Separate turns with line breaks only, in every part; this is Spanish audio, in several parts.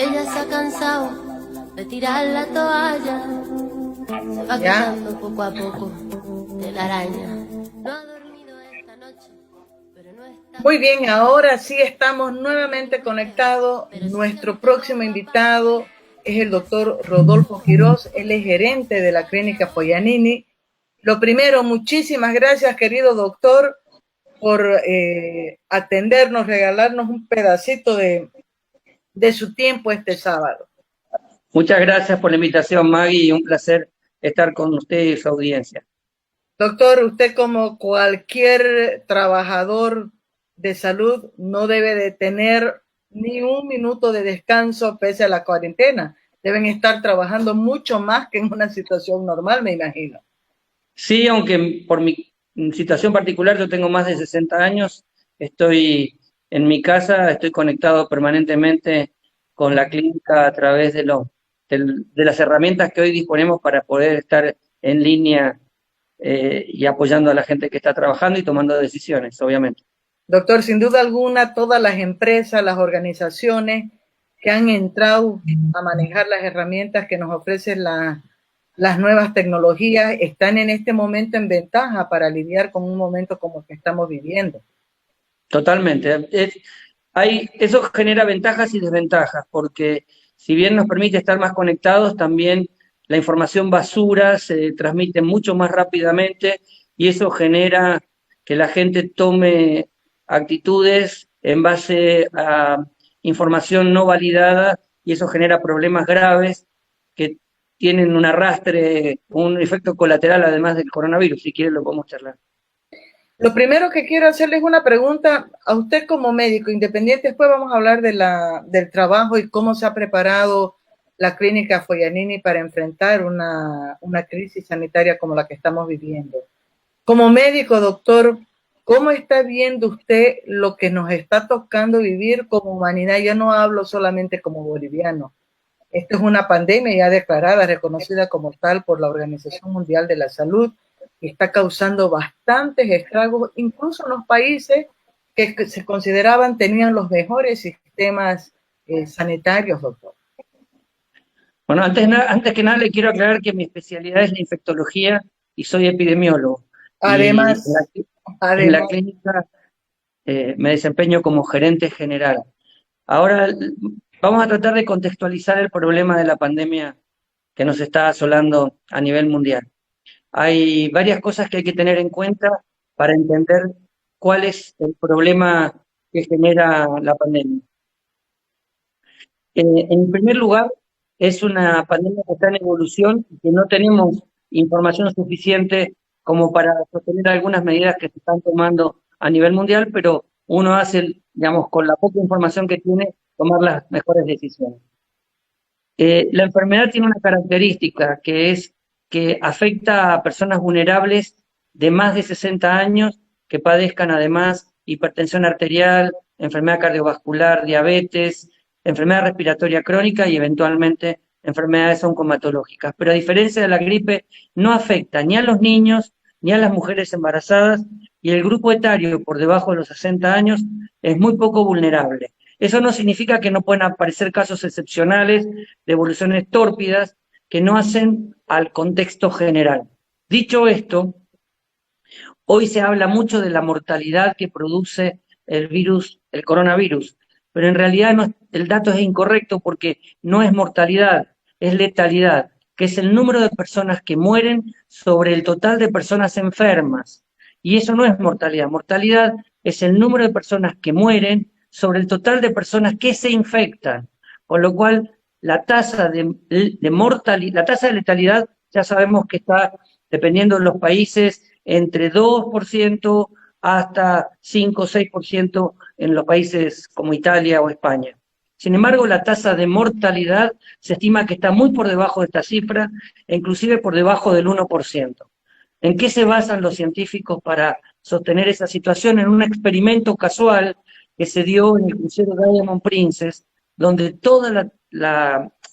Ella se ha cansado de tirar la toalla, se va quitando poco a poco de la araña. No ha dormido esta noche, pero no está...
Muy bien, ahora sí estamos nuevamente conectados. Nuestro próximo invitado es el doctor Rodolfo Quiroz, él es gerente de la clínica Foyanini. Lo primero, muchísimas gracias, querido doctor, por atendernos, regalarnos un pedacito de su tiempo este sábado.
Muchas gracias por la invitación, Maggie, y un placer estar con usted y su audiencia.
Doctor, usted como cualquier trabajador de salud no debe de tener ni un minuto de descanso pese a la cuarentena. Deben estar trabajando mucho más que en una situación normal, me imagino.
Sí, aunque por mi situación particular yo tengo más de 60 años, estoy en mi casa, estoy conectado permanentemente con la clínica a través de las herramientas que hoy disponemos para poder estar en línea y apoyando a la gente que está trabajando y tomando decisiones, obviamente.
Doctor, sin duda alguna, todas las empresas, las organizaciones que han entrado a manejar las herramientas que nos ofrecen las nuevas tecnologías están en este momento en ventaja para lidiar con un momento como el que estamos viviendo.
Totalmente. Eso genera ventajas y desventajas, porque si bien nos permite estar más conectados, también la información basura se transmite mucho más rápidamente y eso genera que la gente tome actitudes en base a información no validada y eso genera problemas graves que tienen un arrastre, un efecto colateral además del coronavirus. Si quieren lo podemos charlar.
Lo primero que quiero hacerle es una pregunta a usted como médico independiente. Después vamos a hablar del trabajo y cómo se ha preparado la clínica Foyanini para enfrentar una crisis sanitaria como la que estamos viviendo. Como médico, doctor, ¿cómo está viendo usted lo que nos está tocando vivir como humanidad? Yo no hablo solamente como boliviano. Esto es una pandemia ya declarada, reconocida como tal por la Organización Mundial de la Salud, que está causando bastantes estragos, incluso en los países que se consideraban tenían los mejores sistemas sanitarios, doctor.
Bueno, antes que nada le quiero aclarar que mi especialidad es la infectología y soy epidemiólogo.
Además,
Y en la clínica me desempeño como gerente general. Ahora vamos a tratar de contextualizar el problema de la pandemia que nos está asolando a nivel mundial. Hay varias cosas que hay que tener en cuenta para entender cuál es el problema que genera la pandemia. En primer lugar, es una pandemia que está en evolución y que no tenemos información suficiente como para sostener algunas medidas que se están tomando a nivel mundial, pero uno hace, digamos, con la poca información que tiene, tomar las mejores decisiones. La enfermedad tiene una característica que es que afecta a personas vulnerables de más de 60 años que padezcan además hipertensión arterial, enfermedad cardiovascular, diabetes, enfermedad respiratoria crónica y eventualmente enfermedades oncomatológicas. Pero a diferencia de la gripe, no afecta ni a los niños ni a las mujeres embarazadas y el grupo etario por debajo de los 60 años es muy poco vulnerable. Eso no significa que no puedan aparecer casos excepcionales de evoluciones tórpidas que no hacen al contexto general. Dicho esto, hoy se habla mucho de la mortalidad que produce el virus, el coronavirus, pero en realidad el dato es incorrecto porque no es mortalidad, es letalidad, que es el número de personas que mueren sobre el total de personas enfermas. Y eso no es mortalidad. Mortalidad es el número de personas que mueren sobre el total de personas que se infectan. Con lo cual, la tasa de mortalidad, la tasa de letalidad, ya sabemos que está, dependiendo de los países, entre 2% hasta 5 o 6% en los países como Italia o España. Sin embargo, la tasa de mortalidad se estima que está muy por debajo de esta cifra, e inclusive por debajo del 1%. ¿En qué se basan los científicos para sostener esa situación? En un experimento casual que se dio en el crucero Diamond Princess, donde toda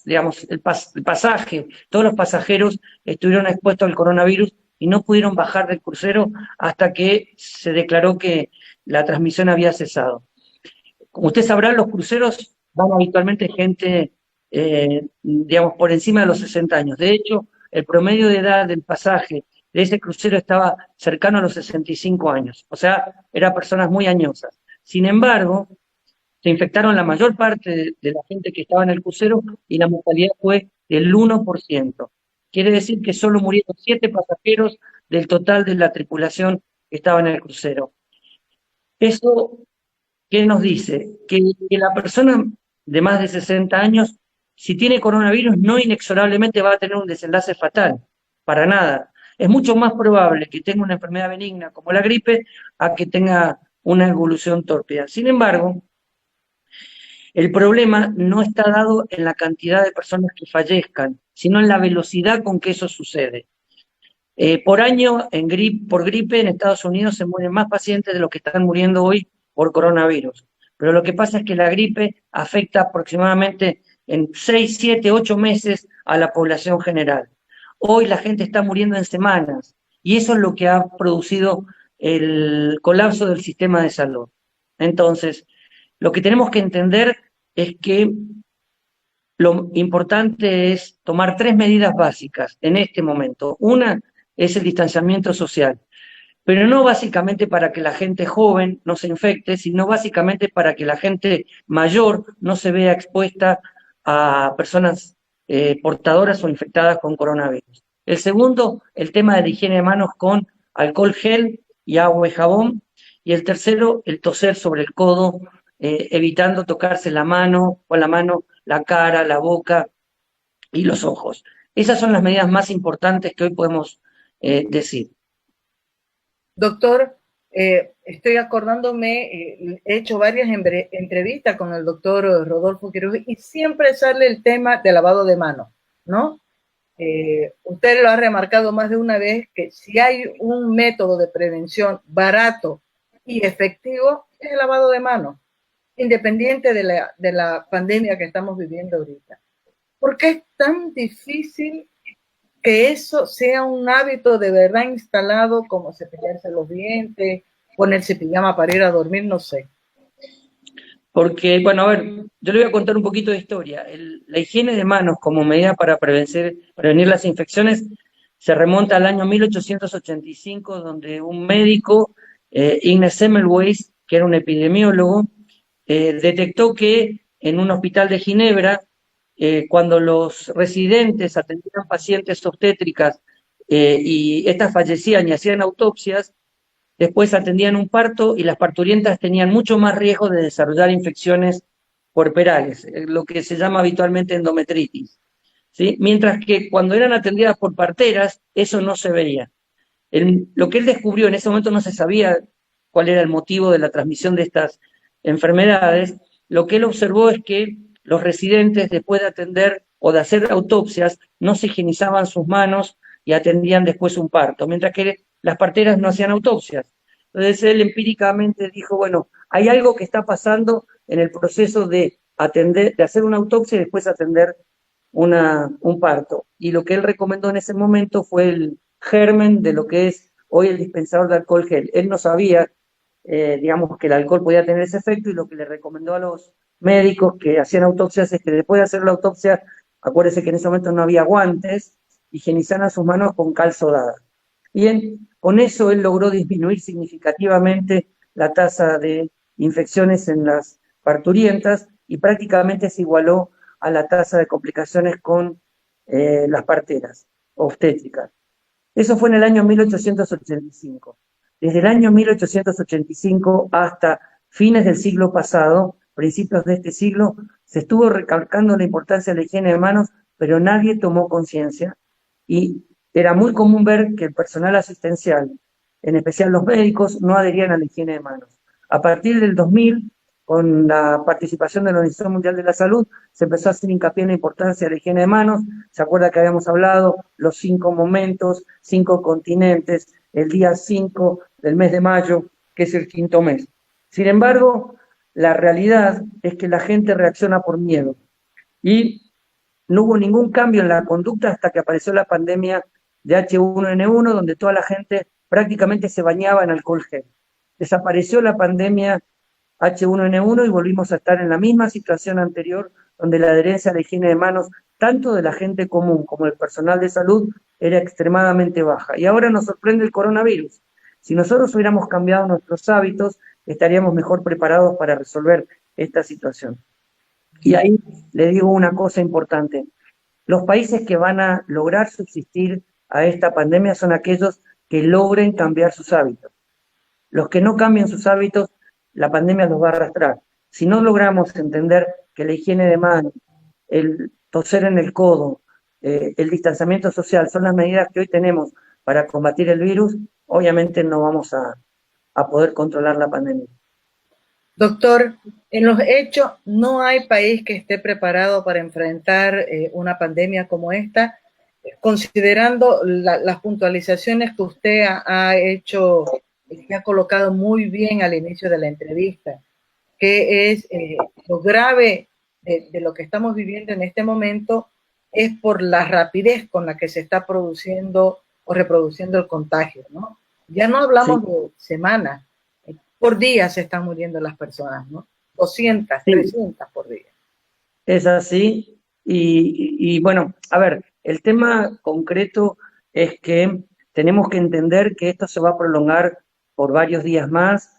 digamos, el pasaje, todos los pasajeros estuvieron expuestos al coronavirus y no pudieron bajar del crucero hasta que se declaró que la transmisión había cesado. Como usted sabrá, los cruceros van habitualmente gente digamos, por encima de los 60 años. De hecho, el promedio de edad del pasaje de ese crucero estaba cercano a los 65 años, o sea, eran personas muy añosas. Sin embargo, se infectaron la mayor parte de la gente que estaba en el crucero y la mortalidad fue del 1%. Quiere decir que solo murieron 7 pasajeros del total de la tripulación que estaba en el crucero. Eso, ¿qué nos dice? Que la persona de más de 60 años, si tiene coronavirus, no inexorablemente va a tener un desenlace fatal, para nada. Es mucho más probable que tenga una enfermedad benigna como la gripe a que tenga una evolución tórpida. Sin embargo, el problema no está dado en la cantidad de personas que fallezcan, sino en la velocidad con que eso sucede. Por año, por gripe en Estados Unidos se mueren más pacientes de los que están muriendo hoy por coronavirus. Pero lo que pasa es que la gripe afecta aproximadamente en 6, 7, 8 meses a la población general. Hoy la gente está muriendo en semanas y eso es lo que ha producido el colapso del sistema de salud. Entonces, lo que tenemos que entender es que lo importante es tomar 3 medidas básicas en este momento. Una es el distanciamiento social, pero no básicamente para que la gente joven no se infecte, sino básicamente para que la gente mayor no se vea expuesta a personas portadoras o infectadas con coronavirus. El segundo, el tema de la higiene de manos con alcohol gel y agua y jabón. Y el tercero, el toser sobre el codo, evitando tocarse la mano, con la mano, la cara, la boca y los ojos. Esas son las medidas más importantes que hoy podemos decir.
Doctor, estoy acordándome, he hecho varias entrevistas con el doctor Rodolfo Quiroga y siempre sale el tema de lavado de manos, ¿no? Usted lo ha remarcado más de una vez que si hay un método de prevención barato y efectivo, es el lavado de manos, independiente de la pandemia que estamos viviendo ahorita. ¿Por qué es tan difícil que eso sea un hábito de verdad instalado, como cepillarse los dientes, ponerse pijama para ir a dormir, no sé?
Porque, bueno, a ver, yo le voy a contar un poquito de historia. La higiene de manos como medida para prevenir las infecciones se remonta al año 1885, donde un médico, Ines Semmelweis, que era un epidemiólogo, detectó que en un hospital de Ginebra, cuando los residentes atendían pacientes obstétricas y estas fallecían y hacían autopsias, después atendían un parto y las parturientas tenían mucho más riesgo de desarrollar infecciones puerperales, lo que se llama habitualmente endometritis, ¿sí? Mientras que cuando eran atendidas por parteras, eso no se veía. Lo que él descubrió, en ese momento no se sabía cuál era el motivo de la transmisión de estas enfermedades, lo que él observó es que los residentes, después de atender o de hacer autopsias, no se higienizaban sus manos y atendían después un parto, mientras que las parteras no hacían autopsias. Entonces él empíricamente dijo, bueno, hay algo que está pasando en el proceso de hacer una autopsia y después atender un parto. Y lo que él recomendó en ese momento fue el germen de lo que es hoy el dispensador de alcohol gel. Él no sabía, digamos, que el alcohol podía tener ese efecto y lo que le recomendó a los médicos que hacían autopsias es que después de hacer la autopsia, acuérdense que en ese momento no había guantes, higienizaran sus manos con cal sodada. Bien, con eso él logró disminuir significativamente la tasa de infecciones en las parturientas y prácticamente se igualó a la tasa de complicaciones con las parteras obstétricas. Eso fue en el año 1885. Desde el año 1885 hasta fines del siglo pasado, principios de este siglo, se estuvo recalcando la importancia de la higiene de manos, pero nadie tomó conciencia y era muy común ver que el personal asistencial, en especial los médicos, no adherían a la higiene de manos. A partir del 2000, con la participación de la Organización Mundial de la Salud, se empezó a hacer hincapié en la importancia de la higiene de manos. Se acuerda que habíamos hablado los 5 momentos, 5 continentes, el día 5 del mes de mayo, que es el 5º mes. Sin embargo, la realidad es que la gente reacciona por miedo y no hubo ningún cambio en la conducta hasta que apareció la pandemia de H1N1, donde toda la gente prácticamente se bañaba en alcohol gel. Desapareció la pandemia H1N1 y volvimos a estar en la misma situación anterior, donde la adherencia a la higiene de manos, tanto de la gente común como del personal de salud, era extremadamente baja. Y ahora nos sorprende el coronavirus. Si nosotros hubiéramos cambiado nuestros hábitos, estaríamos mejor preparados para resolver esta situación. Y ahí le digo una cosa importante. Los países que van a lograr subsistir a esta pandemia son aquellos que logren cambiar sus hábitos. Los que no cambien sus hábitos, la pandemia los va a arrastrar. Si no logramos entender que la higiene de manos, el toser en el codo, el distanciamiento social son las medidas que hoy tenemos para combatir el virus, obviamente no vamos a poder controlar la pandemia.
Doctor, en los hechos no hay país que esté preparado para enfrentar una pandemia como esta, considerando las puntualizaciones que usted ha hecho, que ha colocado muy bien al inicio de la entrevista, que es lo grave de lo que estamos viviendo en este momento es por la rapidez con la que se está produciendo o reproduciendo el contagio, ¿no? Ya no hablamos de semanas, por día se están muriendo las personas, ¿no? 200, 300 por día.
Es así, y bueno, a ver, el tema concreto es que tenemos que entender que esto se va a prolongar por varios días más,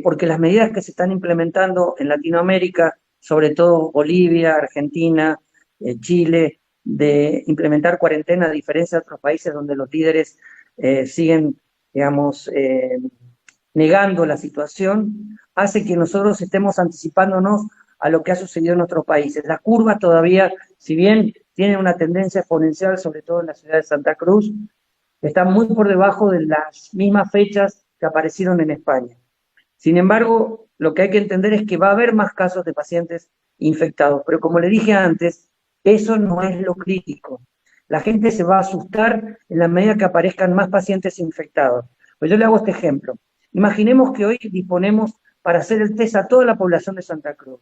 porque las medidas que se están implementando en Latinoamérica, sobre todo Bolivia, Argentina, Chile, de implementar cuarentena, a diferencia de otros países donde los líderes siguen, digamos, negando la situación, hace que nosotros estemos anticipándonos a lo que ha sucedido en nuestros países. Las curvas todavía, si bien tienen una tendencia exponencial, sobre todo en la ciudad de Santa Cruz, están muy por debajo de las mismas fechas que aparecieron en España. Sin embargo, lo que hay que entender es que va a haber más casos de pacientes infectados, pero como le dije antes, eso no es lo crítico. La gente se va a asustar en la medida que aparezcan más pacientes infectados. Pues yo le hago este ejemplo. Imaginemos que hoy disponemos para hacer el test a toda la población de Santa Cruz.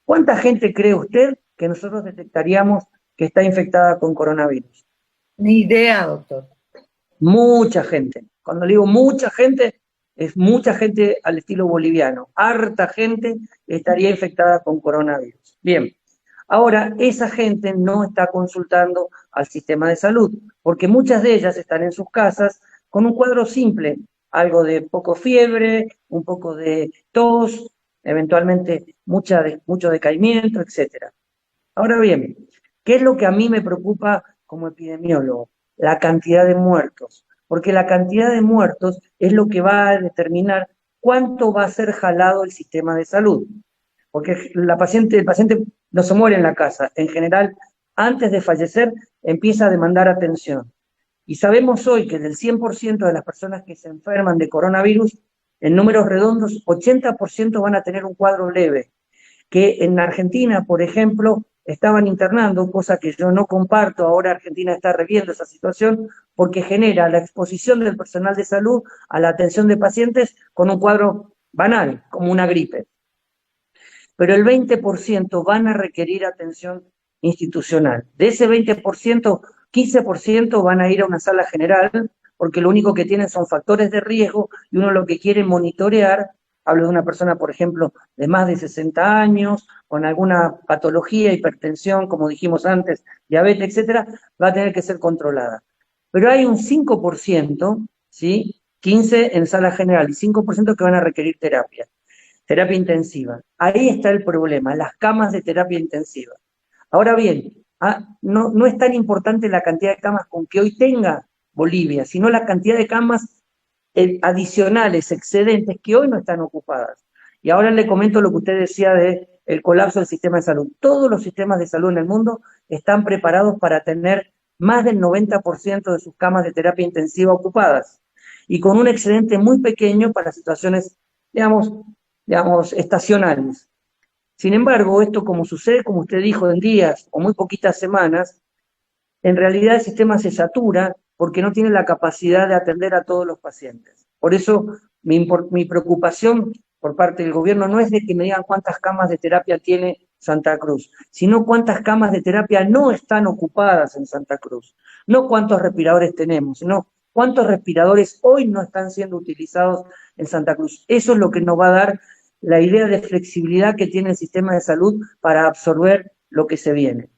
¿Cuánta gente cree usted que nosotros detectaríamos que está infectada con coronavirus?
Ni idea, doctor.
Mucha gente. Cuando le digo mucha gente, es mucha gente al estilo boliviano. Harta gente estaría infectada con coronavirus. Bien, ahora esa gente no está consultando al sistema de salud, porque muchas de ellas están en sus casas con un cuadro simple, algo de poco fiebre, un poco de tos, eventualmente mucho decaimiento, etc. Ahora bien, ¿qué es lo que a mí me preocupa como epidemiólogo? La cantidad de muertos, porque la cantidad de muertos es lo que va a determinar cuánto va a ser jalado el sistema de salud. Porque el paciente no se muere en la casa, en general, antes de fallecer, empieza a demandar atención. Y sabemos hoy que del 100% de las personas que se enferman de coronavirus, en números redondos, 80% van a tener un cuadro leve, que en Argentina, por ejemplo, estaban internando, cosa que yo no comparto, ahora Argentina está reviendo esa situación, porque genera la exposición del personal de salud a la atención de pacientes con un cuadro banal, como una gripe. Pero el 20% van a requerir atención institucional. De ese 20%, 15% van a ir a una sala general, porque lo único que tienen son factores de riesgo y uno lo que quiere monitorear, hablo de una persona, por ejemplo, de más de 60 años, con alguna patología, hipertensión, como dijimos antes, diabetes, etcétera, va a tener que ser controlada. Pero hay un 5%, ¿sí? 15% en sala general y 5% que van a requerir terapia intensiva. Ahí está el problema, las camas de terapia intensiva. Ahora bien, no es tan importante la cantidad de camas con que hoy tenga Bolivia, sino la cantidad de camas adicionales, excedentes, que hoy no están ocupadas. Y ahora le comento lo que usted decía del colapso del sistema de salud. Todos los sistemas de salud en el mundo están preparados para tener más del 90% de sus camas de terapia intensiva ocupadas, y con un excedente muy pequeño para situaciones, digamos, estacionales. Sin embargo, esto, como sucede, como usted dijo, en días o muy poquitas semanas, en realidad el sistema se satura porque no tiene la capacidad de atender a todos los pacientes. Por eso mi preocupación por parte del gobierno no es de que me digan cuántas camas de terapia tiene Santa Cruz, sino cuántas camas de terapia no están ocupadas en Santa Cruz. No cuántos respiradores tenemos, sino cuántos respiradores hoy no están siendo utilizados en Santa Cruz. Eso es lo que nos va a dar la idea de flexibilidad que tiene el sistema de salud para absorber lo que se viene.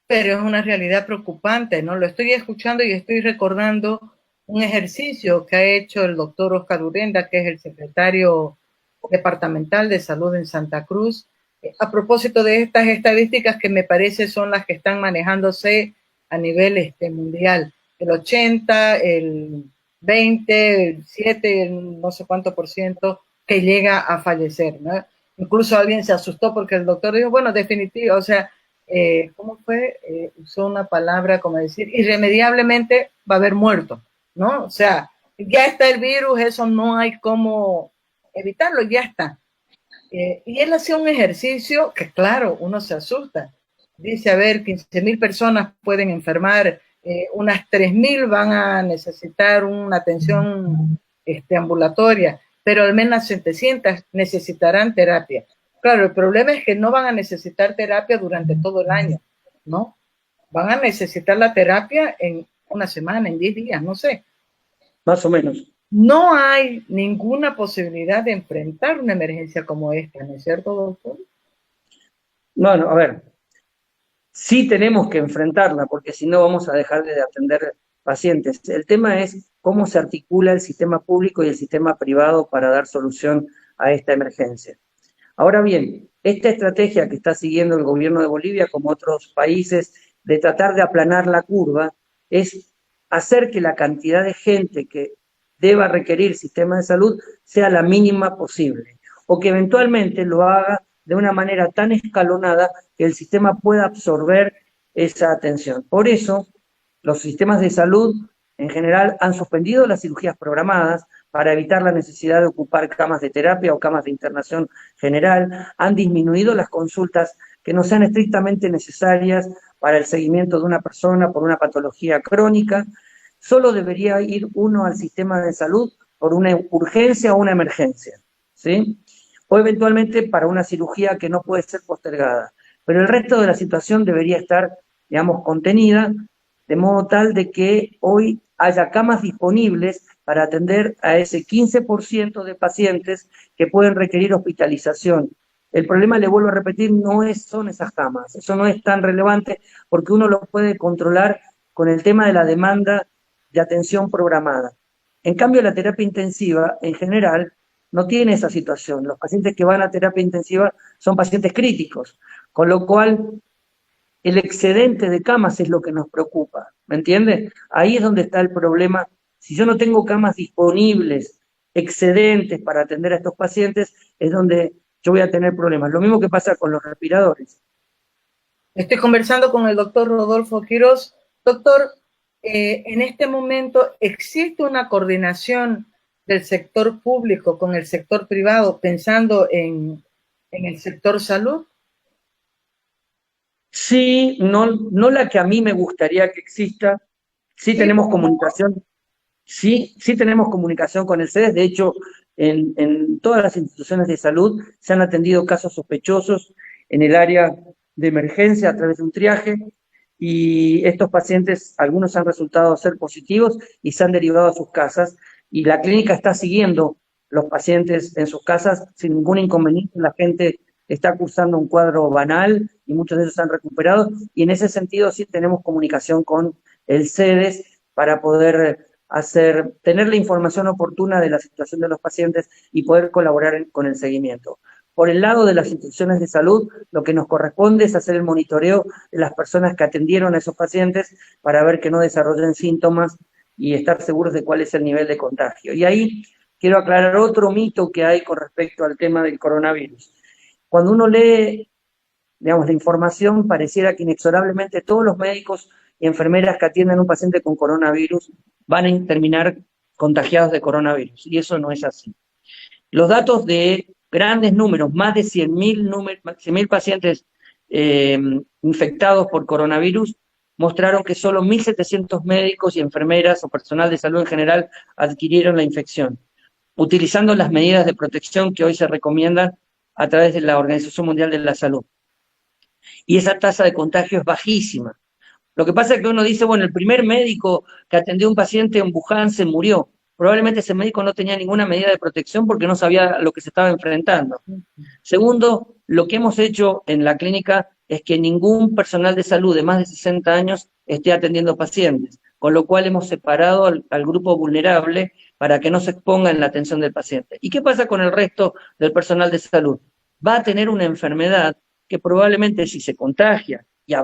Pero es una realidad preocupante, ¿no? Lo estoy escuchando y estoy recordando un ejercicio que ha hecho el doctor Oscar Urenda, que es el secretario departamental de salud en Santa Cruz, a propósito de estas estadísticas que me parece son las que están manejándose a nivel mundial. El 80, el 20, el 7, el no sé cuánto por ciento que llega a fallecer, ¿no? Incluso alguien se asustó porque el doctor dijo, bueno, definitivo, o sea, ¿cómo fue? Usó una palabra como decir, irremediablemente va a haber muerto, ¿no? O sea, ya está el virus, eso no hay cómo evitarlo, ya está. Y él hacía un ejercicio que, claro, uno se asusta. Dice, a ver, 15,000 personas pueden enfermar, unas 3,000 van a necesitar una atención ambulatoria, pero al menos 700 necesitarán terapia. Claro, el problema es que no van a necesitar terapia durante todo el año, ¿no? Van a necesitar la terapia en una semana, en 10 días, no sé.
Más o menos.
No hay ninguna posibilidad de enfrentar una emergencia como esta, ¿no es cierto, doctor?
Bueno, a ver, sí tenemos que enfrentarla, porque si no vamos a dejar de atender pacientes. El tema es cómo se articula el sistema público y el sistema privado para dar solución a esta emergencia. Ahora bien, esta estrategia que está siguiendo el gobierno de Bolivia, como otros países, de tratar de aplanar la curva, es hacer que la cantidad de gente que deba requerir sistema de salud sea la mínima posible, o que eventualmente lo haga de una manera tan escalonada que el sistema pueda absorber esa atención. Por eso, los sistemas de salud en general han suspendido las cirugías programadas para evitar la necesidad de ocupar camas de terapia o camas de internación general, han disminuido las consultas que no sean estrictamente necesarias para el seguimiento de una persona por una patología crónica. Solo debería ir uno al sistema de salud por una urgencia o una emergencia, ¿sí? O eventualmente para una cirugía que no puede ser postergada. Pero el resto de la situación debería estar, digamos, contenida, de modo tal de que hoy haya camas disponibles para atender a ese 15% de pacientes que pueden requerir hospitalización. El problema, le vuelvo a repetir, son esas camas. Eso no es tan relevante porque uno lo puede controlar con el tema de la demanda de atención programada. En cambio, la terapia intensiva, en general, no tiene esa situación. Los pacientes que van a terapia intensiva son pacientes críticos, con lo cual el excedente de camas es lo que nos preocupa, ¿me entiendes? Ahí es donde está el problema. Si yo no tengo camas disponibles, excedentes para atender a estos pacientes, es donde yo voy a tener problemas. Lo mismo que pasa con los respiradores.
Estoy conversando con el doctor Rodolfo Quiroz. Doctor, en este momento existe una coordinación del sector público con el sector privado pensando en el sector salud.
Sí, no la que a mí me gustaría que exista. Sí tenemos comunicación, sí tenemos comunicación con el CEDES. De hecho, en todas las instituciones de salud se han atendido casos sospechosos en el área de emergencia a través de un triaje, y estos pacientes, algunos han resultado ser positivos y se han derivado a sus casas, y la clínica está siguiendo los pacientes en sus casas sin ningún inconveniente. La gente está cursando un cuadro banal y muchos de ellos han recuperado, y en ese sentido sí tenemos comunicación con el CEDES para poder tener la información oportuna de la situación de los pacientes y poder colaborar con el seguimiento. Por el lado de las instituciones de salud, lo que nos corresponde es hacer el monitoreo de las personas que atendieron a esos pacientes para ver que no desarrollen síntomas y estar seguros de cuál es el nivel de contagio. Y ahí quiero aclarar otro mito que hay con respecto al tema del coronavirus. Cuando uno lee, digamos, la información, pareciera que inexorablemente todos los médicos y enfermeras que atienden a un paciente con coronavirus van a terminar contagiados de coronavirus, y eso no es así. Los datos de grandes números, más de 100.000 pacientes infectados por coronavirus, mostraron que solo 1.700 médicos y enfermeras o personal de salud en general adquirieron la infección, utilizando las medidas de protección que hoy se recomiendan a través de la Organización Mundial de la Salud. Y esa tasa de contagio es bajísima. Lo que pasa es que uno dice, bueno, el primer médico que atendió a un paciente en Wuhan se murió. El probablemente ese médico no tenía ninguna medida de protección porque no sabía a lo que se estaba enfrentando. Segundo, lo que hemos hecho en la clínica es que ningún personal de salud de más de 60 años esté atendiendo pacientes, con lo cual hemos separado al grupo vulnerable para que no se exponga en la atención del paciente. ¿Y qué pasa con el resto del personal de salud? Va a tener una enfermedad que probablemente si se contagia, y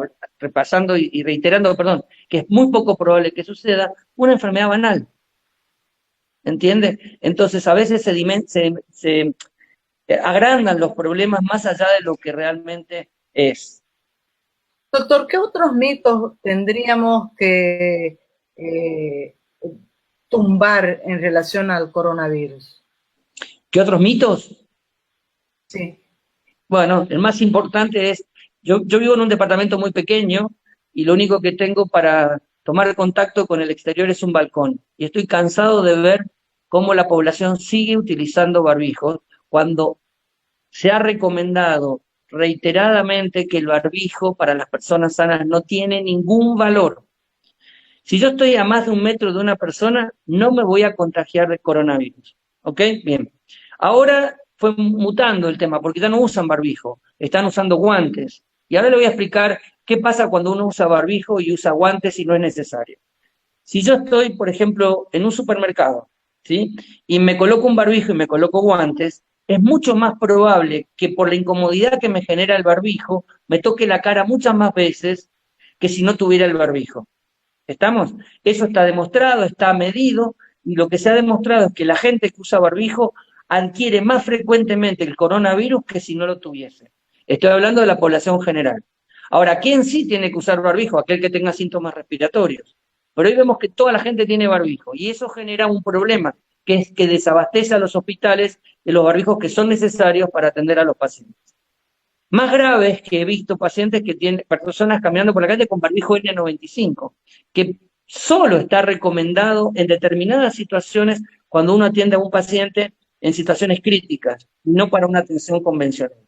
repasando y reiterando, perdón, que es muy poco probable que suceda, una enfermedad banal. ¿Entiende? Entonces a veces se agrandan los problemas más allá de lo que realmente es.
Doctor, ¿qué otros mitos tendríamos que tumbar en relación al coronavirus?
¿Qué otros mitos?
Sí.
Bueno, el más importante es, yo vivo en un departamento muy pequeño y lo único que tengo para tomar contacto con el exterior es un balcón. Y estoy cansado de ver cómo la población sigue utilizando barbijos cuando se ha recomendado reiteradamente que el barbijo para las personas sanas no tiene ningún valor. Si yo estoy a más de 1 metro de una persona, no me voy a contagiar de coronavirus. ¿Ok? Bien. Ahora fue mutando el tema, porque ya no usan barbijo, están usando guantes. Y ahora le voy a explicar qué pasa cuando uno usa barbijo y usa guantes y no es necesario. Si yo estoy, por ejemplo, en un supermercado, ¿sí? Y me coloco un barbijo y me coloco guantes, es mucho más probable que por la incomodidad que me genera el barbijo, me toque la cara muchas más veces que si no tuviera el barbijo. ¿Estamos? Eso está demostrado, está medido, y lo que se ha demostrado es que la gente que usa barbijo adquiere más frecuentemente el coronavirus que si no lo tuviese. Estoy hablando de la población general. Ahora, ¿quién sí tiene que usar barbijo? Aquel que tenga síntomas respiratorios. Pero hoy vemos que toda la gente tiene barbijo, y eso genera un problema, que es que desabastece a los hospitales de los barbijos que son necesarios para atender a los pacientes. Más grave es que he visto pacientes que tienen, personas caminando por la calle con barbijo N95, que solo está recomendado en determinadas situaciones cuando uno atiende a un paciente en situaciones críticas, no para una atención convencional,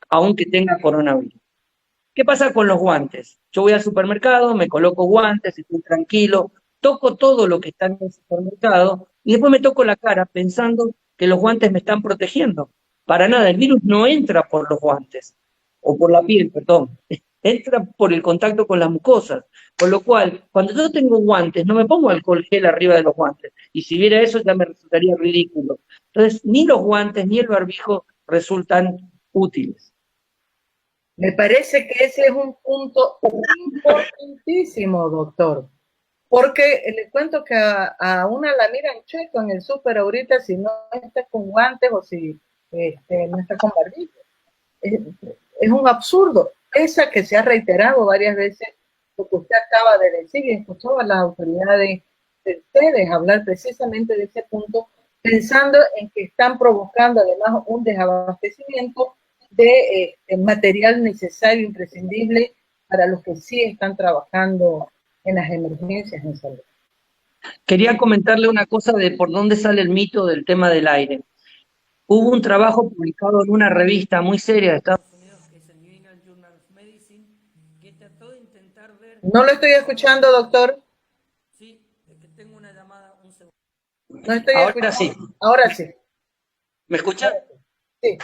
aunque tenga coronavirus. ¿Qué pasa con los guantes? Yo voy al supermercado, me coloco guantes, estoy tranquilo, toco todo lo que está en el supermercado y después me toco la cara pensando que los guantes me están protegiendo. Para nada, el virus no entra por los guantes, o por la piel, perdón, entra por el contacto con las mucosas. Con lo cual, cuando yo tengo guantes, no me pongo alcohol gel arriba de los guantes. Y si viera eso ya me resultaría ridículo. Entonces, ni los guantes ni el barbijo resultan útiles.
Me parece que ese es un punto importantísimo, doctor, porque le cuento que a una la miran checo en el súper ahorita si no está con guantes o si no está con barbijo. Es un absurdo, esa que se ha reiterado varias veces, lo que usted acaba de decir, y escuchó a las autoridades de ustedes hablar precisamente de ese punto, pensando en que están provocando además un desabastecimiento de material necesario, imprescindible para los que sí están trabajando en las emergencias en salud.
Quería comentarle una cosa de por dónde sale el mito del tema del aire. Hubo un trabajo publicado en una revista muy seria de Estados Unidos, que es el New England Journal of Medicine, que trató de intentar ver...
No lo estoy escuchando, doctor.
Sí, es que tengo una llamada, un segundo.
No estoy
Ahora
escuchando.
sí.
Ahora sí.
¿Me escuchan?
Sí.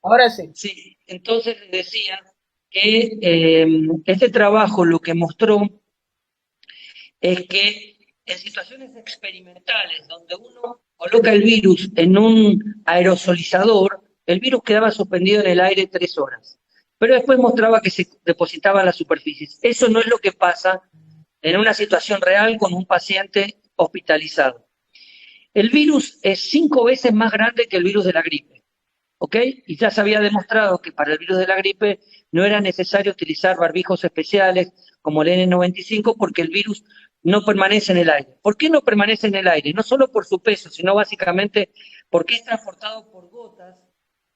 Ahora sí.
Sí, entonces les decía que este trabajo lo que mostró es que en situaciones experimentales donde uno coloca el virus en un aerosolizador, el virus quedaba suspendido en el aire 3 horas. Pero después mostraba que se depositaba en las superficies. Eso no es lo que pasa en una situación real con un paciente hospitalizado. El virus es 5 veces más grande que el virus de la gripe. ¿Ok? Y ya se había demostrado que para el virus de la gripe no era necesario utilizar barbijos especiales como el N95 porque el virus no permanece en el aire. ¿Por qué no permanece en el aire? No solo por su peso, sino básicamente porque es transportado por gotas,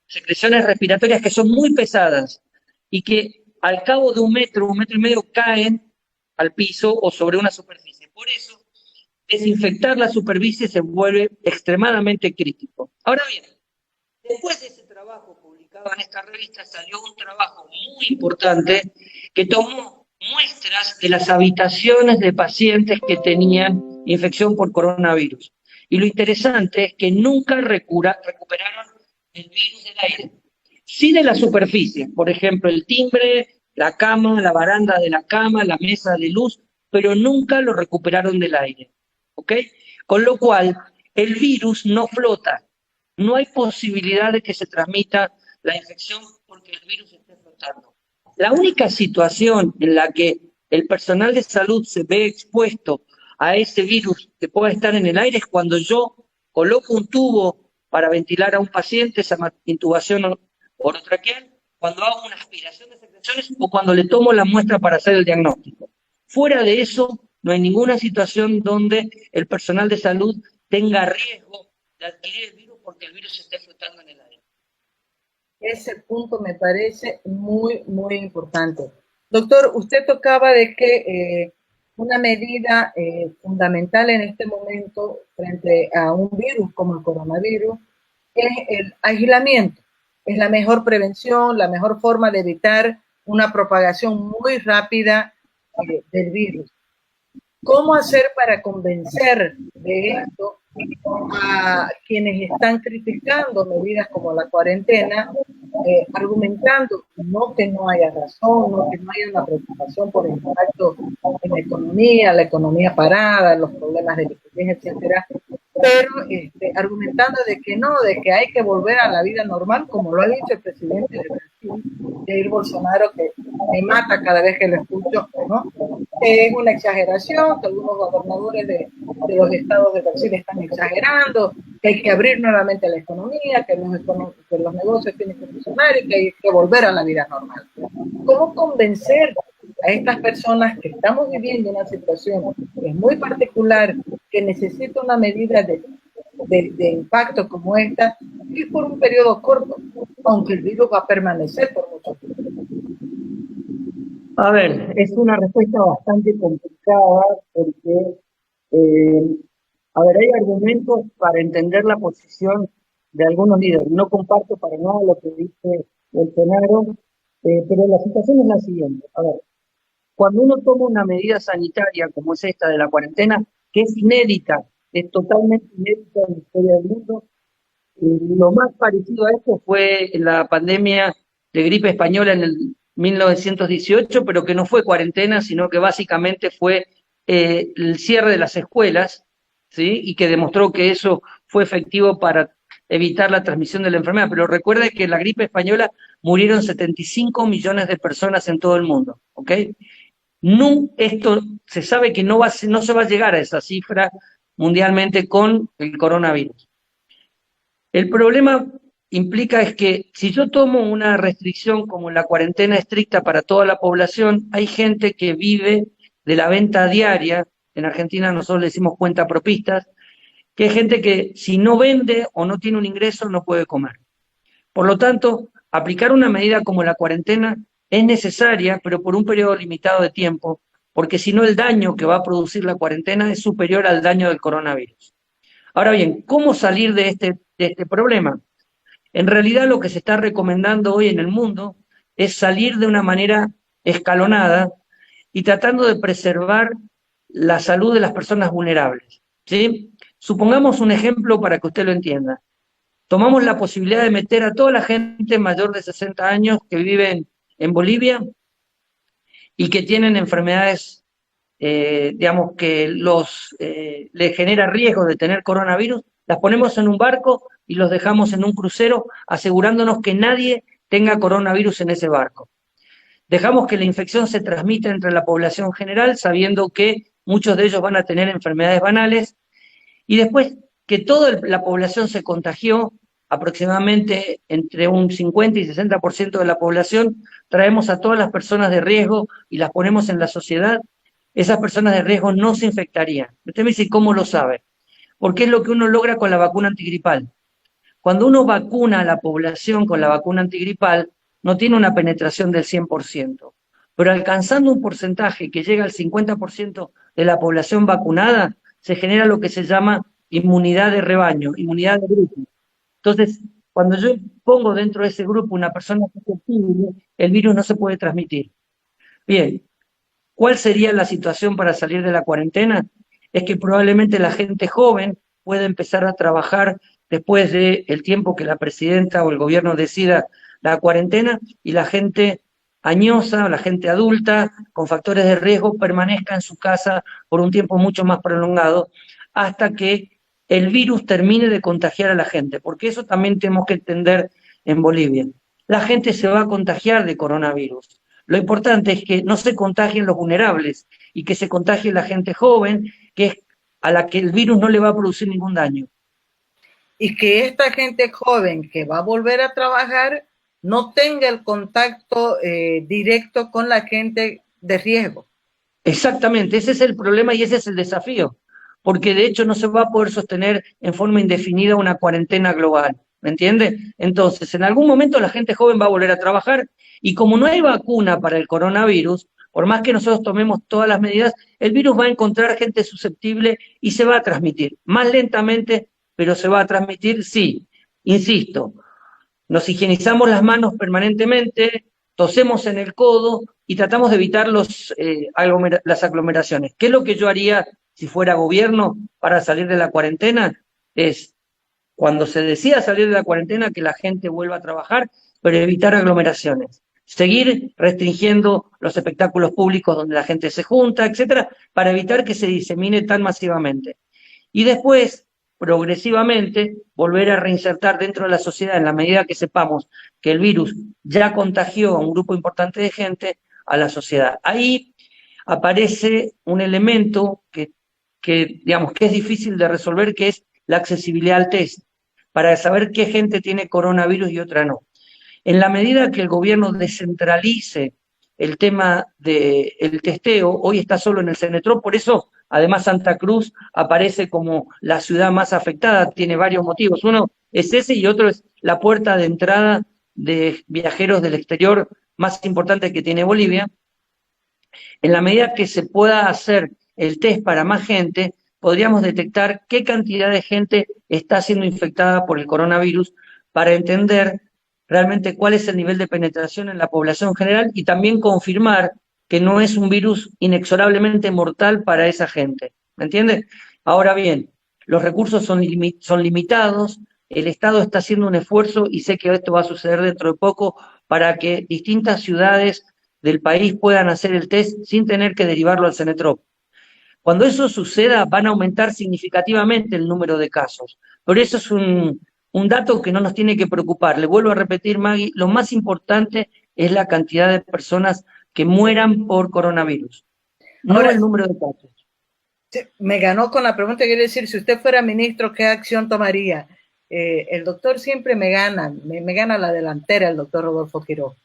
secreciones respiratorias que son muy pesadas y que al cabo de 1 metro, 1,5 metros caen al piso o sobre una superficie. Por eso, desinfectar la superficie se vuelve extremadamente crítico. Ahora bien, después de ese trabajo publicado en esta revista, salió un trabajo muy importante que tomó muestras de las habitaciones de pacientes que tenían infección por coronavirus. Y lo interesante es que nunca recuperaron el virus del aire. Sí de la superficie, por ejemplo, el timbre, la cama, la baranda de la cama, la mesa de luz, pero nunca lo recuperaron del aire, ¿ok? Con lo cual, el virus no flota, no hay posibilidad de que se transmita la infección porque el virus esté flotando. La única situación en la que el personal de salud se ve expuesto a ese virus que pueda estar en el aire es cuando yo coloco un tubo para ventilar a un paciente, se llama intubación orotraqueal, cuando hago una aspiración de secreciones o cuando le tomo la muestra para hacer el diagnóstico. Fuera de eso, no hay ninguna situación donde el personal de salud tenga riesgo de adquirir el virus porque el virus esté flotando en el aire.
Ese punto me parece muy, muy importante. Doctor, usted tocaba de que una medida fundamental en este momento frente a un virus como el coronavirus es el aislamiento. Es la mejor prevención, la mejor forma de evitar una propagación muy rápida del virus. ¿Cómo hacer para convencer de esto a quienes están criticando medidas como la cuarentena, argumentando no que no haya razón, no que no haya una preocupación por el impacto en la economía parada, los problemas de liquidez, etcétera, pero argumentando de que no, de que hay que volver a la vida normal, como lo ha dicho el presidente de Brasil, Jair Bolsonaro, que me mata cada vez que lo escucho, ¿no? Es una exageración, que algunos gobernadores de los estados de Brasil están exagerando, que hay que abrir nuevamente la economía, que los negocios tienen que funcionar y que hay que volver a la vida normal. ¿Cómo convencer a estas personas que estamos viviendo una situación que es muy particular, que necesita una medida de impacto como esta, y es por un periodo corto, aunque el virus va a permanecer por mucho tiempo?
A ver, es una respuesta bastante complicada porque, hay argumentos para entender la posición de algunos líderes. No comparto para nada lo que dice Bolsonaro, pero la situación es la siguiente. A ver, cuando uno toma una medida sanitaria como es esta de la cuarentena, que es inédita, es totalmente inédita en la historia del mundo, lo más parecido a esto fue la pandemia de gripe española en el 1918, pero que no fue cuarentena, sino que básicamente fue el cierre de las escuelas, ¿sí? Y que demostró que eso fue efectivo para evitar la transmisión de la enfermedad. Pero recuerde que en la gripe española murieron 75 millones de personas en todo el mundo, ¿ok? No, esto se sabe que no se va a llegar a esa cifra mundialmente con el coronavirus. El problema implica es que si yo tomo una restricción como la cuarentena estricta para toda la población, hay gente que vive de la venta diaria, en Argentina nosotros le decimos cuentapropistas, que hay gente que si no vende o no tiene un ingreso no puede comer. Por lo tanto, aplicar una medida como la cuarentena es necesaria, pero por un periodo limitado de tiempo, porque si no el daño que va a producir la cuarentena es superior al daño del coronavirus. Ahora bien, ¿cómo salir de este problema? En realidad lo que se está recomendando hoy en el mundo es salir de una manera escalonada y tratando de preservar la salud de las personas vulnerables, ¿sí? Supongamos un ejemplo para que usted lo entienda. Tomamos la posibilidad de meter a toda la gente mayor de 60 años que viven en Bolivia y que tienen enfermedades, digamos, que les genera riesgo de tener coronavirus, las ponemos en un barco y los dejamos en un crucero asegurándonos que nadie tenga coronavirus en ese barco. Dejamos que la infección se transmita entre la población general, sabiendo que muchos de ellos van a tener enfermedades banales, y después que toda la población se contagió, aproximadamente entre un 50 y 60% de la población, traemos a todas las personas de riesgo y las ponemos en la sociedad, esas personas de riesgo no se infectarían. Usted me dice, ¿cómo lo sabe? Porque es lo que uno logra con la vacuna antigripal. Cuando uno vacuna a la población con la vacuna antigripal, no tiene una penetración del 100%, pero alcanzando un porcentaje que llega al 50% de la población vacunada, se genera lo que se llama inmunidad de rebaño, inmunidad de grupo. Entonces, cuando yo pongo dentro de ese grupo una persona susceptible, el virus no se puede transmitir. Bien, ¿cuál sería la situación para salir de la cuarentena? Es que probablemente la gente joven pueda empezar a trabajar después del tiempo que la presidenta o el gobierno decida la cuarentena y la gente añosa, la gente adulta con factores de riesgo permanezca en su casa por un tiempo mucho más prolongado hasta que el virus termine de contagiar a la gente, porque eso también tenemos que entender en Bolivia. La gente se va a contagiar de coronavirus. Lo importante es que no se contagien los vulnerables y que se contagie la gente joven, que es a la que el virus no le va a producir ningún daño.
Y que esta gente joven que va a volver a trabajar no tenga el contacto directo con la gente de riesgo.
Exactamente, ese es el problema y ese es el desafío, porque de hecho no se va a poder sostener en forma indefinida una cuarentena global, ¿me entiende? Entonces, en algún momento la gente joven va a volver a trabajar y como no hay vacuna para el coronavirus, por más que nosotros tomemos todas las medidas, el virus va a encontrar gente susceptible y se va a transmitir, más lentamente, pero se va a transmitir, sí, insisto, nos higienizamos las manos permanentemente, tosemos en el codo y tratamos de evitar las aglomeraciones. ¿Qué es lo que yo haría si fuera gobierno para salir de la cuarentena? Es, cuando se decida salir de la cuarentena, que la gente vuelva a trabajar, pero evitar aglomeraciones. Seguir restringiendo los espectáculos públicos donde la gente se junta, etcétera, para evitar que se disemine tan masivamente. Y después, progresivamente, volver a reinsertar dentro de la sociedad en la medida que sepamos que el virus ya contagió a un grupo importante de gente a la sociedad. Ahí aparece un elemento digamos, que es difícil de resolver, que es la accesibilidad al test, para saber qué gente tiene coronavirus y otra no. En la medida que el gobierno descentralice el tema del testeo, hoy está solo en el Cenetró, por eso además Santa Cruz aparece como la ciudad más afectada, tiene varios motivos. Uno es ese y otro es la puerta de entrada de viajeros del exterior más importante que tiene Bolivia. En la medida que se pueda hacer el test para más gente, podríamos detectar qué cantidad de gente está siendo infectada por el coronavirus para entender realmente cuál es el nivel de penetración en la población general y también confirmar que no es un virus inexorablemente mortal para esa gente. ¿Me entiende? Ahora bien, los recursos son limitados, el Estado está haciendo un esfuerzo y sé que esto va a suceder dentro de poco para que distintas ciudades del país puedan hacer el test sin tener que derivarlo al Cenetrop. Cuando eso suceda, van a aumentar significativamente el número de casos. Pero eso es un dato que no nos tiene que preocupar. Le vuelvo a repetir, Maggie, lo más importante es la cantidad de personas que mueran por coronavirus, no
Ahora,
el número de casos.
me ganó con la pregunta, quiere decir, si usted fuera ministro, ¿qué acción tomaría? El doctor siempre me gana, me gana la delantera el doctor Rodolfo Quiroz.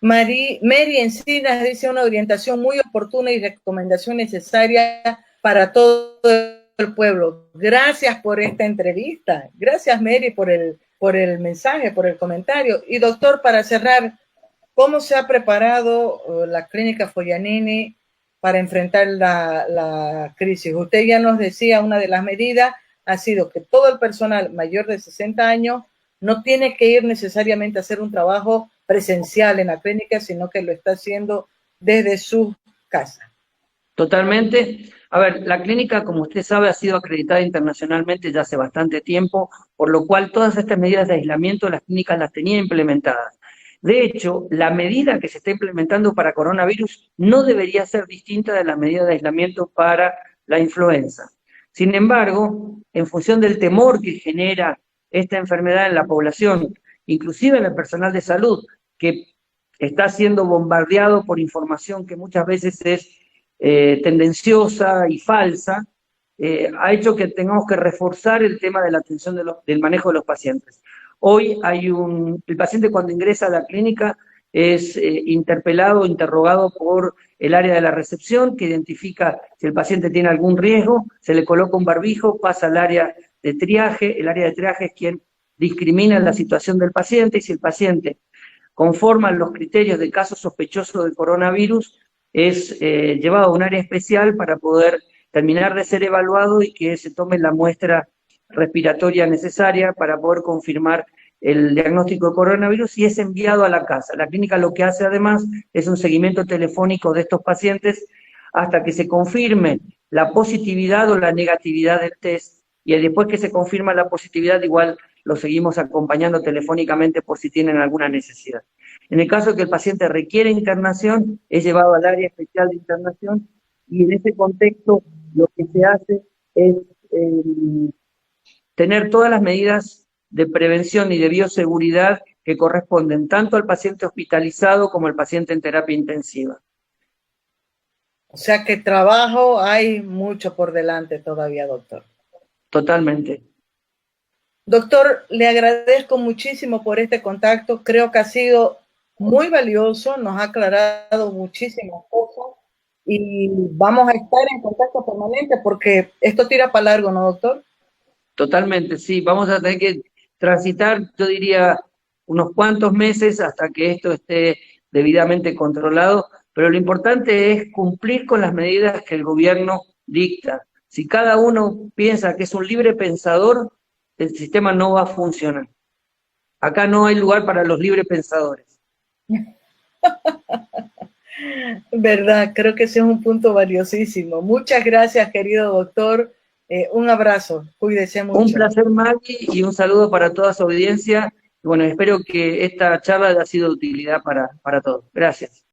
Mary Encinas dice una orientación muy oportuna y recomendación necesaria para todo el pueblo. Gracias por esta entrevista. Gracias, Mary, por el mensaje, por el comentario. Y doctor, para cerrar, ¿cómo se ha preparado la clínica Foglianini para enfrentar la crisis? Usted ya nos decía, una de las medidas ha sido que todo el personal mayor de 60 años no tiene que ir necesariamente a hacer un trabajo presencial en la clínica, sino que lo está haciendo desde su casa.
Totalmente. A ver, la clínica, como usted sabe, ha sido acreditada internacionalmente ya hace bastante tiempo, por lo cual todas estas medidas de aislamiento las clínicas las tenía implementadas. De hecho, la medida que se está implementando para coronavirus no debería ser distinta de la medida de aislamiento para la influenza. Sin embargo, en función del temor que genera esta enfermedad en la población, inclusive en el personal de salud, que está siendo bombardeado por información que muchas veces es tendenciosa y falsa, ha hecho que tengamos que reforzar el tema de la atención del manejo de los pacientes. Hoy el paciente cuando ingresa a la clínica es interpelado, interrogado por el área de la recepción, que identifica si el paciente tiene algún riesgo, se le coloca un barbijo, pasa al área de triaje, el área de triaje es quien discrimina la situación del paciente, y si el paciente conforma los criterios de caso sospechoso de coronavirus, es llevado a un área especial para poder terminar de ser evaluado y que se tome la muestra respiratoria necesaria para poder confirmar el diagnóstico de coronavirus y es enviado a la casa. La clínica lo que hace además es un seguimiento telefónico de estos pacientes hasta que se confirme la positividad o la negatividad del test, y después que se confirma la positividad igual lo seguimos acompañando telefónicamente por si tienen alguna necesidad. En el caso de que el paciente requiere internación, es llevado al área especial de internación, y en ese contexto lo que se hace es tener todas las medidas de prevención y de bioseguridad que corresponden tanto al paciente hospitalizado como al paciente en terapia intensiva.
O sea que trabajo hay mucho por delante todavía, doctor.
Totalmente.
Doctor, le agradezco muchísimo por este contacto. Creo que ha sido muy valioso, nos ha aclarado muchísimas cosas y vamos a estar en contacto permanente porque esto tira para largo, ¿no, doctor?
Totalmente, sí. Vamos a tener que transitar, yo diría, unos cuantos meses hasta que esto esté debidamente controlado, pero lo importante es cumplir con las medidas que el gobierno dicta. Si cada uno piensa que es un libre pensador, el sistema no va a funcionar. Acá no hay lugar para los libre pensadores.
Verdad, creo que ese es un punto valiosísimo. Muchas gracias, querido doctor. Un abrazo, cuídese mucho.
Un placer, Maggie, y un saludo para toda su audiencia. Bueno, espero que esta charla haya sido de utilidad para todos. Gracias.